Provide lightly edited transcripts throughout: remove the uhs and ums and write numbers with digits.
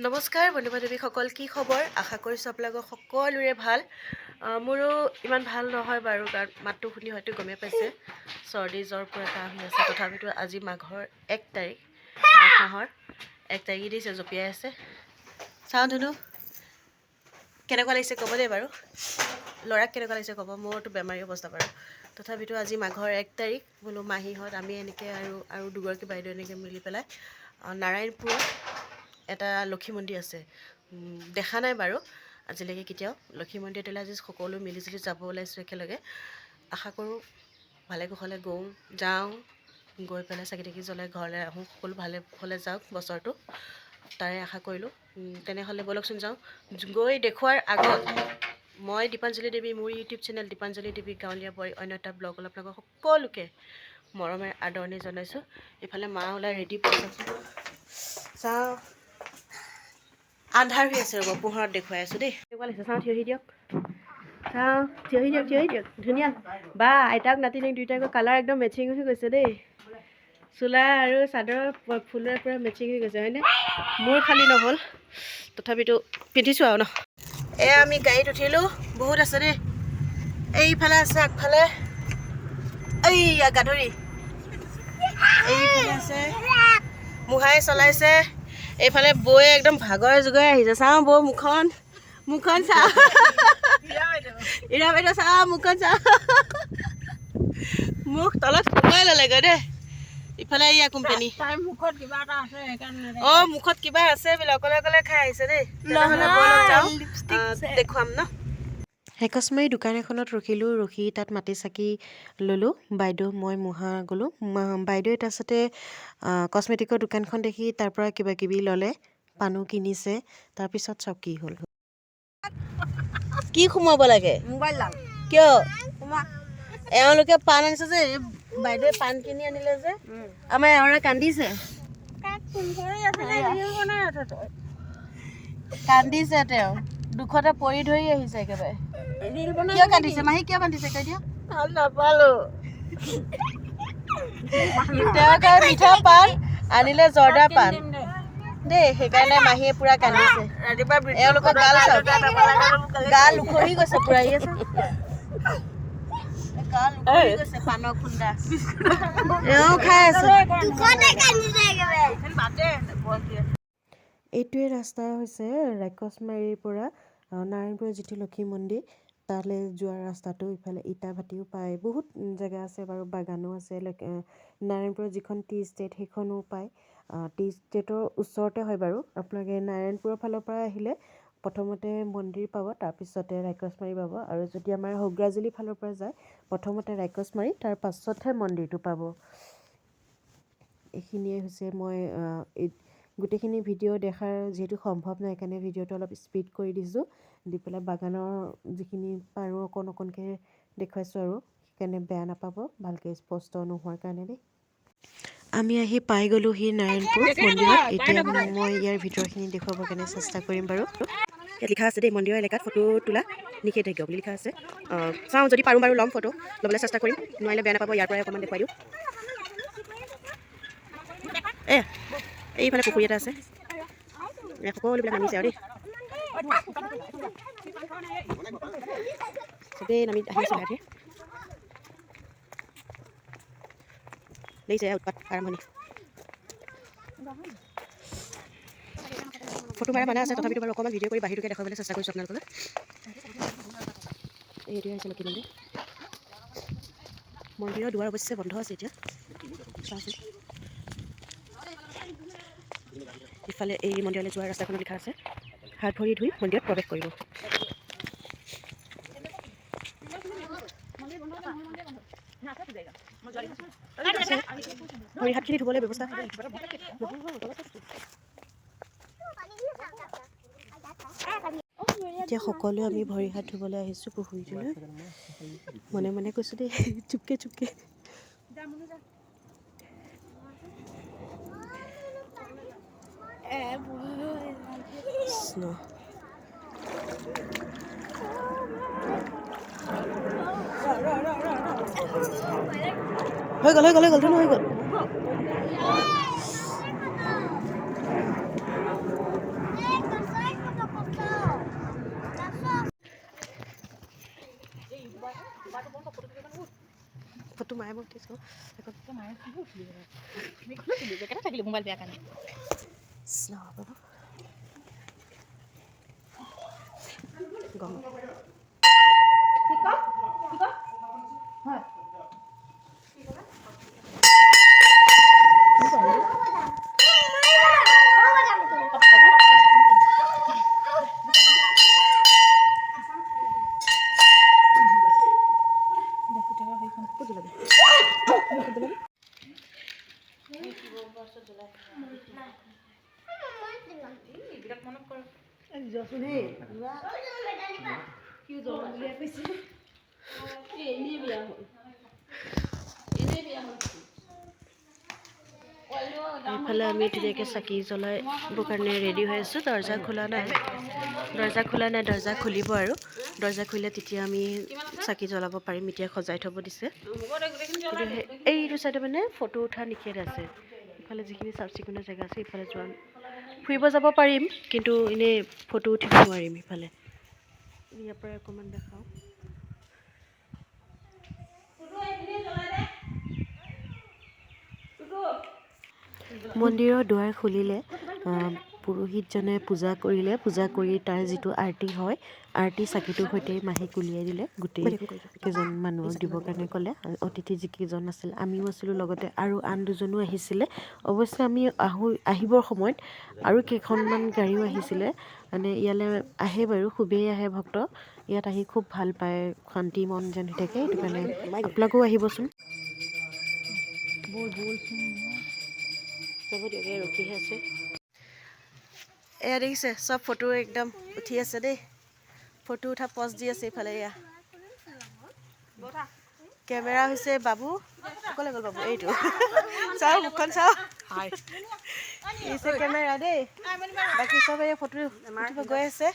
নমস্কাৰ বন্ধু বান্ধৱীসকল, কি খবৰ? আশা কৰিছোঁ আপোনালোকৰ সকলোৰে ভাল। মোৰো ইমান ভাল নহয় বাৰু, কাৰণ মাতটো শুনি হয়তো গমেই পাইছে চৰ্দি জ্বৰ পুৰা কাহ হৈ আছে। তথাপিতো আজি মাঘৰ 1 তাৰিখ, মাঘ মাহৰ 1 তাৰিখ দিছে, জঁপিয়াই আছে। চাওঁ ধুনু কেনেকুৱা লাগিছে ক'ব দেই বাৰু, ল'ৰাক কেনেকুৱা লাগিছে ক'ব। মোৰতো বেমাৰী অৱস্থা বাৰু, তথাপিতো আজি মাঘৰ 1 তাৰিখ বোলো মাহীহঁত আমি এনেকৈ আৰু দুগৰাকী বাইদেউ এনেকৈ মিলি পেলাই নাৰায়ণপুৰত এটা লক্ষী মন্দিৰ আছে, দেখা নাই বাৰু আজিলৈকে কেতিয়াও। লক্ষী মন্দিৰটোলৈ আজি সকলো মিলিজুলি যাব ওলাইছোঁ একেলগে। আশা কৰোঁ ভালে কুশলে যাওঁ, গৈ পেলাই চাকি তাকি জ্বলাই ঘৰলৈ আহোঁ, সকলো ভালে কুশলে যাওক বছৰটো, তাৰে আশা কৰিলোঁ। তেনেহ'লে ব'লকচোন যাওঁ। গৈ দেখুৱাৰ আগত মই দীপাঞ্জলি দেৱী, মোৰ ইউটিউব চেনেল দীপাঞ্জলি দেৱী গাঁৱলীয়া বোৱাৰী অন্য এটা ব্লগলৈ আপোনালোকক সকলোকে মৰমেৰে আদৰণি জনাইছোঁ। এইফালে মা ওলাই ৰেডি চাওঁ, আন্ধাৰ হৈ আছে ৰ'ব, পোহৰত দেখুৱাই আছোঁ দেই। কেনেকুৱা লাগিছে চাওঁ, থিয়হি দিয়ক, চাওঁ থিয়হি দিয়ক, ধুনীয়া। বা আইতাক নাতিনীক দুয়োটাকৈ কালাৰ একদম মেচিং হৈ গৈছে দেই। চোলা আৰু চাদৰ ফুলৰ পৰা মেচিং হৈ গৈছে হয়নে? মোৰ খালী নহ'ল, তথাপিতো পিন্ধিছোঁ আৰু ন। এয়া আমি গাড়ীত উঠিলোঁ, বহুত আছে দেই। এইফালে আছে, আগফালে এইয়া গাধৰি, এইফালে আছে মুহাই চলাইছে, এইফালে বৌয়ে একদম ভাগৰে জোগৰে আহিছে। চাওঁ বৌ মুখখন চাওঁ, ইৰা বাইদেউ চাওঁ মুখখন চাওঁ, মুখ তলত সোমাই ল'লেগৈ দেই। ইফালে এইয়া কোম্পানী, মুখত কিবা এটা আছে সেইকাৰণে। মুখত কিবা আছে বোলে, অকলে খাই আহিছে দেই। দেখুৱাম ন। হেকচমাৰী দোকান এখনত ৰখি তাত মাটি চাকি ল'লোঁ। বাইদেউ মই মুহা গ'লোঁ। বাইদেৱে তাৰপিছতে কচমেটিকৰ দোকানখন দেখি তাৰ পৰা কিবা কিবি ল'লে, পানো কিনিছে। তাৰপিছত চব কি হ'ল, কি সোমাব লাগে? মোবাইল কিয়? এওঁলোকে পাণ আনিছে যে, বাইদেৱে পাণ কিনি আনিলে যে, আমাৰ এওঁৰে কান্দিছে তেওঁ, দুখতে পৰি ধৰি আহিছে একেবাৰে। কিয় কান্দিছে মাহী, কিয় কান্দিছে কৈ দিয়া? ভাল নাপালোঁ। তেওঁৰ কাৰণে মিঠা পাণ আনিলে, জৰ্দা পাণ দেই, সেইকাৰণে মাহীয়ে পুৰা কান্দিছে। এওঁলোকৰ গাল চাওক, গাল উখহি গৈছে পুৰা। পাণৰ খুন্দা এওঁ খাই আছে। এইটোৱে ৰাস্তা হৈছে ৰাক্ষসমাৰীৰ পৰা নাৰায়ণপুৰৰ যিটো লক্ষী মন্দিৰ, তালৈ যোৱা ৰাস্তাটো। ইফালে ইটা ভাটিও পায়, বহুত জেগা আছে বাৰু, বাগানো আছে। নাৰায়ণপুৰৰ যিখন টি ষ্টেট সেইখনো পায়। টি ষ্টেটৰ ওচৰতে হয় বাৰু। আপোনালোকে নাৰায়ণপুৰৰ ফালৰ পৰা আহিলে প্ৰথমতে মন্দিৰ পাব, তাৰপিছতে ৰাক্ষসমাৰী পাব। আৰু যদি আমাৰ হোগৰাজুলি ফালৰ পৰা যায়, প্ৰথমতে ৰাক্ষসমাৰী, তাৰ পাছতহে মন্দিৰটো পাব। এইখিনিয়ে হৈছে, মই গোটেইখিনি ভিডিঅ' দেখাৰ যিহেতু সম্ভৱ নহয়, সেইকাৰণে ভিডিঅ'টো অলপ স্পীড কৰি দিছোঁ, দি পেলাই বাগানৰ যিখিনি পাৰোঁ অকণকৈ দেখুৱাইছোঁ আৰু, সেইকাৰণে বেয়া নাপাব, ভালকৈ স্পষ্ট নোহোৱাৰ কাৰণে দেই। আমি আহি পাই গ'লোহি নাৰায়ণপুৰ মন্দিৰত। এতিয়া মই ইয়াৰ ভিতৰখিনি দেখুৱাবৰ কাৰণে চেষ্টা কৰিম বাৰু। ইয়াত লিখা আছে দেই, মন্দিৰৰ এলেকাত ফটো তোলা নিষেধাজ্ঞ বুলি লিখা আছে। চাওঁ যদি পাৰোঁ বাৰু ল'ম, ফটো ল'বলৈ চেষ্টা কৰিম, নোৱাৰিলে বেয়া নাপাব। ইয়াৰ পৰাই অকণমান দেখুৱাই দিওঁ। এইফালে পুখুৰী এটা আছে, সকলোবিলাক নামিছে আৰু দেই, চবেই নামি আহিছে লাহে লাগিছে উৎপাত আৰম্ভণি। ফটো মাৰা মানা আছে, তথাপিতো বাৰু অকণমান ভিডিঅ' কৰি বাহিৰটোকে দেখুৱাবলৈ চেষ্টা কৰিছোঁ আপোনালোকলৈ। এইটোৱে হৈছে লক্ষী মন্দিৰ। মন্দিৰৰ দুৱাৰ অৱশ্যে বন্ধ আছে এতিয়া, চাওঁচোন। ইফালে এই মন্দিৰলৈ যোৱাৰ ৰাস্তাখনত লিখা আছে, হাত ভৰি ধুই মন্দিৰত প্ৰৱেশ কৰিব। ভৰি হাতখিনি ধুবলৈ ব্যৱস্থা এতিয়া সকলোৱে আমি ভৰি হাত ধুবলৈ আহিছোঁ পুখুৰীটোলৈ। মনে মনে কৈছোঁ দেই, চুপকে হৈ গ'ল ধুনু, হৈ গ'ল। মায়ে মই উঠিছোঁ মোবাইল বেয়া কাৰণে গম এইফালে আমি ধুনীয়াকৈ চাকি জ্বলাইবৰ কাৰণে ৰেডি হৈ আছোঁ দৰ্জা খোলা নাই দৰ্জা খুলিব আৰু দৰ্জা খুলিলে তেতিয়া আমি চাকি জ্বলাব পাৰিম এতিয়া সজাই থ'ব দিছে কিন্তু এইটো চাইডে মানে ফটো উঠা নিষেধ আছে ইফালে যিখিনি চাফ চিকুণৰ জেগা আছে ইফালে যোৱা ফুৰিব যাব পাৰিম কিন্তু এনেই ফটো উঠিব নোৱাৰিম ইফালে ইয়াৰ পৰা অকণমান দেখাওঁ মন্দিৰৰ দুৱাৰ খুলিলে পুৰোহিতজনে পূজা কৰি তাৰ যিটো আৰতি হয় আৰতি চাকিটোৰ সৈতে মাহীক উলিয়াই দিলে গোটেই কেইজন মানুহক দিবৰ কাৰণে ক'লে অতিথি যিকেইজন আছিল আমিও আছিলোঁ লগতে আৰু আন দুজনো আহিছিলে অৱশ্যে আমি আহিবৰ সময়ত আৰু কেইখনমান গাড়ীও আহিছিলে মানে ইয়ালৈ আহে বাৰু খুবেই আহে ভক্ত ইয়াত আহি খুব ভাল পায় শান্তি মন যেন হৈ থাকে সেইটো কাৰণে আপোনালোকেও আহিবচোন হ'ব দিয়ক ৰখিহে আছে এয়া দেখিছে চব ফটো একদম উঠি আছে দেই ফটো উঠা পজ দি আছে ইফালে এয়া কেমেৰা হৈছে বাবু অকলে গ'ল বাবু এইটো চাওঁ মুখখন চাওঁ কেমেৰা দেই বাকী চব এই ফটো উঠিব গৈ আছে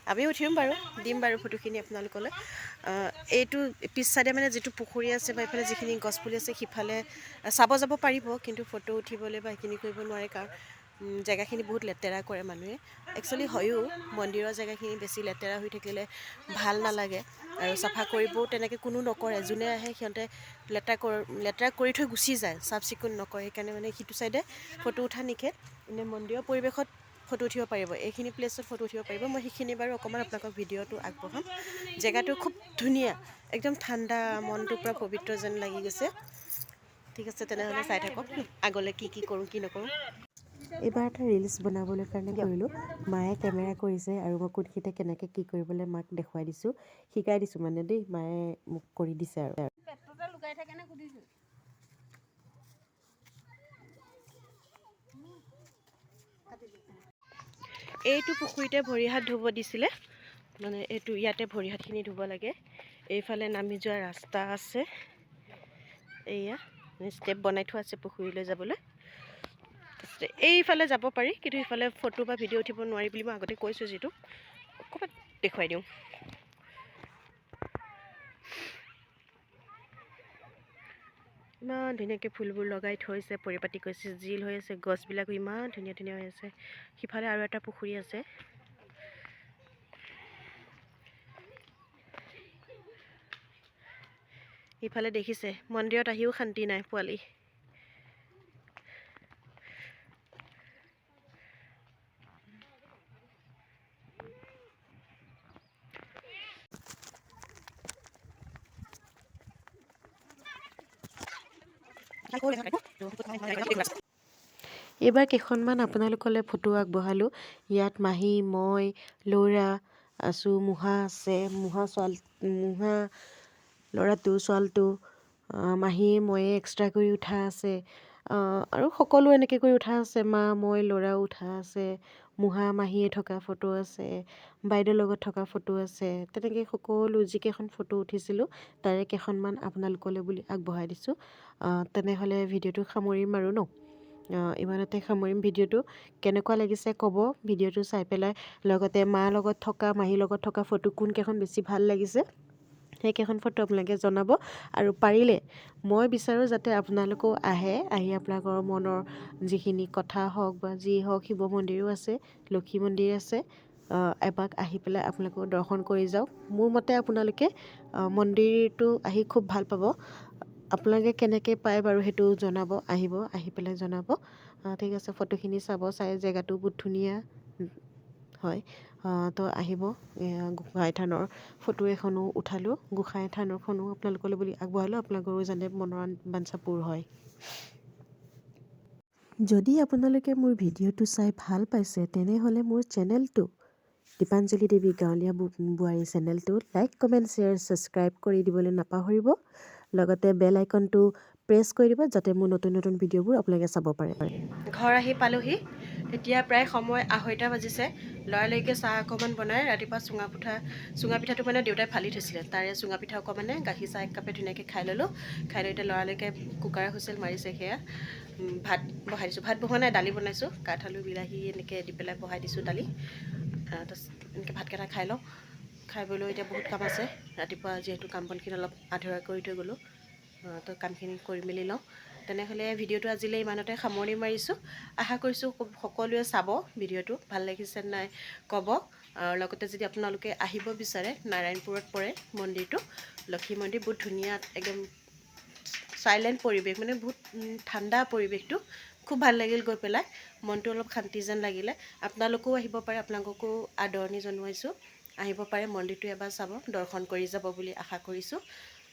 আমিও উঠিম বাৰু দিম বাৰু ফটোখিনি আপোনালোকলৈ এইটো পিছ চাইডে মানে যিটো পুখুৰী আছে বা এইফালে যিখিনি গছপুলি আছে সিফালে চাব যাব পাৰিব কিন্তু ফটো উঠিবলৈ বা সেইখিনি কৰিব নোৱাৰে কাৰণ জেগাখিনি বহুত লেতেৰা কৰে মানুহে একচুৱেলি হয়ো মন্দিৰৰ জেগাখিনি বেছি লেতেৰা হৈ থাকিলে ভাল নালাগে আৰু চাফা কৰিবও তেনেকৈ কোনো নকৰে যোনে আহে সিহঁতে লেতেৰা কৰি থৈ গুচি যায় চাফ চিকুণ নকৰে সেইকাৰণে মানে সিটো চাইডে ফটো উঠা নিষেধ এনে মন্দিৰৰ পৰিৱেশত ফটো উঠিব পাৰিব এইখিনি প্লেছত ফটো উঠিব পাৰিব মই সেইখিনি বাৰু অকণমান আপোনালোকক ভিডিঅ'টো আগবঢ়াম জেগাটো খুব ধুনীয়া একদম ঠাণ্ডা মনটো পূৰা পবিত্ৰ যেন লাগি গৈছে ঠিক আছে তেনেহ'লে চাই থাকক আগলৈ কি কৰোঁ কি নকৰোঁ এইবাৰ এটা ৰিলচ বনাবলৈ কাৰণে কৰিলোঁ মায়ে কেমেৰা কৰিছে আৰু মই কোনখিনিতে কেনেকৈ কি কৰিবলৈ মাক দেখুৱাই দিছোঁ শিকাই দিছোঁ মানে দেই মায়ে মোক কৰি দিছে আৰু এইটো পুখুৰীতে ভৰি হাত ধুব দিছিলে মানে এইটো ইয়াতে ভৰি হাতখিনি ধুব লাগে এইফালে নামি যোৱা ৰাস্তা আছে এয়া ষ্টেপ বনাই থোৱা আছে পুখুৰীলৈ যাবলৈ এইফালে যাব পাৰি কিন্তু ইফালে ফটো বা ভিডিঅ' উঠিব নোৱাৰি বুলি মই আগতে কৈছোঁ যিটো অকণমান দেখুৱাই দিওঁ ইমান ধুনীয়াকৈ ফুলবোৰ লগাই থৈছে পৰিপাটি কৰিছে জিল হৈ আছে গছবিলাকো ইমান ধুনীয়া ধুনীয়া হৈ আছে সিফালে আৰু এটা পুখুৰী আছে ইফালে দেখিছে মন্দিৰত আহিও শান্তি নাই পোৱালি এইবাৰ কেইখনমান আপোনালোকলৈ ফটো আগবঢ়ালোঁ ইয়াত মাহী মই ল'ৰা আছোঁ মুহা আছে মুহা ল'ৰাটো ছোৱালীটো মাহী ময়ে এক্সট্ৰা কৰি উঠা আছে আৰু সকলো এনেকৈ কৰি উঠা আছে মা মই ল'ৰাও উঠা আছে মুহা মাহীয়ে থকা ফটো আছে বাইদেউৰ লগত থকা ফটো আছে তেনেকৈ সকলো যিকেইখন ফটো উঠিছিলোঁ তাৰে কেইখনমান আপোনালোকলৈ বুলি আগবঢ়াই দিছোঁ তেনেহ'লে ভিডিঅ'টো সামৰিম আৰু ন ইমানতে সামৰিম ভিডিঅ'টো কেনেকুৱা লাগিছে ক'ব ভিডিঅ'টো চাই পেলাই লগতে মাৰ লগত থকা মাহীৰ লগত থকা ফটো কোনকেইখন বেছি ভাল লাগিছে সেইকেইখন ফটো আপোনালোকে জনাব আৰু পাৰিলে মই বিচাৰোঁ যাতে আপোনালোকেও আহি আপোনালোকৰ মনৰ যিখিনি কথা হওক বা যি হওক শিৱ মন্দিৰো আছে লক্ষী মন্দিৰ আছে এপাক আহি পেলাই আপোনালোকেও দৰ্শন কৰি যাওক মোৰ মতে আপোনালোকে মন্দিৰটো আহি খুব ভাল পাব আপোনালোকে কেনেকৈ পায় বাৰু সেইটো জনাব, আহি পেলাই জনাব। ঠিক আছে, ফটোখিনি চাব, চাই জেগাটো বহুত ধুনীয়া হয়। তো আহিব, গোঁসাই থানৰ ফটো এখনো উঠালোঁ, গোঁসাই থানৰখনো আপোনালোকলৈ বুলি আগবঢ়ালোঁ, আপোনালোকৰো যাতে মনৰ বাঞ্ছা পূৰ হয়। যদি আপোনালোকে মোৰ ভিডিঅ'টো চাই ভাল পাইছে তেনেহ'লে মোৰ চেনেলটো দীপাঞ্জলি দেৱী গাঁৱলীয়া বোৱাৰী চেনেলটো লাইক, কমেণ্ট, শ্বেয়াৰ, ছাবস্ক্ৰাইব কৰি দিবলৈ নাপাহৰিব। লগতে বেল আইকনটো প্ৰেছ কৰি দিব যাতে মোৰ নতুন নতুন ভিডিঅ'বোৰ আপোনালোকে চাব পাৰে। ঘৰ আহি পালোহি, এতিয়া প্ৰায় সময় 2:30 বাজিছে। লৰালৰিকৈ চাহ অকণমান বনাই ৰাতিপুৱা চুঙা পিঠাটো মানে দেউতাই ফালি থৈছিলে, তাৰে চুঙা পিঠা অকণমানে গাখীৰ চাহ 1 কাপে ধুনীয়াকৈ খাই ল'লোঁ। খাই লৈ এতিয়া লৰালৰিকৈ কুকাৰ হুইচেল মাৰিছে, সেয়া ভাত বহাই দিছোঁ। ভাত বহোৱা নাই, দালি বনাইছোঁ, কাঠ আলু বিলাহী এনেকৈ দি পেলাই বহাই দিছোঁ দালি। তাৰপিছত এনেকৈ ভাতকেইটা খাই লওঁ, খাই বৈ লৈ এতিয়া বহুত কাম আছে। ৰাতিপুৱা যিহেতু কাম বনখিনি অলপ আধৰুৱা কৰি থৈ গ'লোঁ, তো কামখিনি কৰি মেলি লওঁ। তেনেহ'লে ভিডিঅ'টো আজিলৈ ইমানতে সামৰণি মাৰিছোঁ। আশা কৰিছোঁ সকলোৱে চাব ভিডিঅ'টো, ভাল লাগিছে নাই ক'ব। লগতে যদি আপোনালোকে আহিব বিচাৰে, নাৰায়ণপুৰত পৰে মন্দিৰটো, লক্ষী মন্দিৰ, বহুত ধুনীয়া, একদম চাইলেণ্ট পৰিৱেশ, মানে বহুত ঠাণ্ডা পৰিৱেশটো, খুব ভাল লাগিল গৈ পেলাই, মনটো অলপ শান্তি যেন লাগিলে। আপোনালোকেও আহিব পাৰে, আপোনালোককো আদৰণি জনাইছোঁ, আহিব পাৰে, মন্দিৰটো এবাৰ চাব, দৰ্শন কৰি যাব বুলি আশা কৰিছোঁ।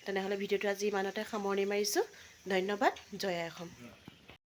তেনেহ'লে ভিডিঅ'টো আজি ইমানতে সামৰণি মাৰিছোঁ। ধন্যবাদ। জয় আই অসম।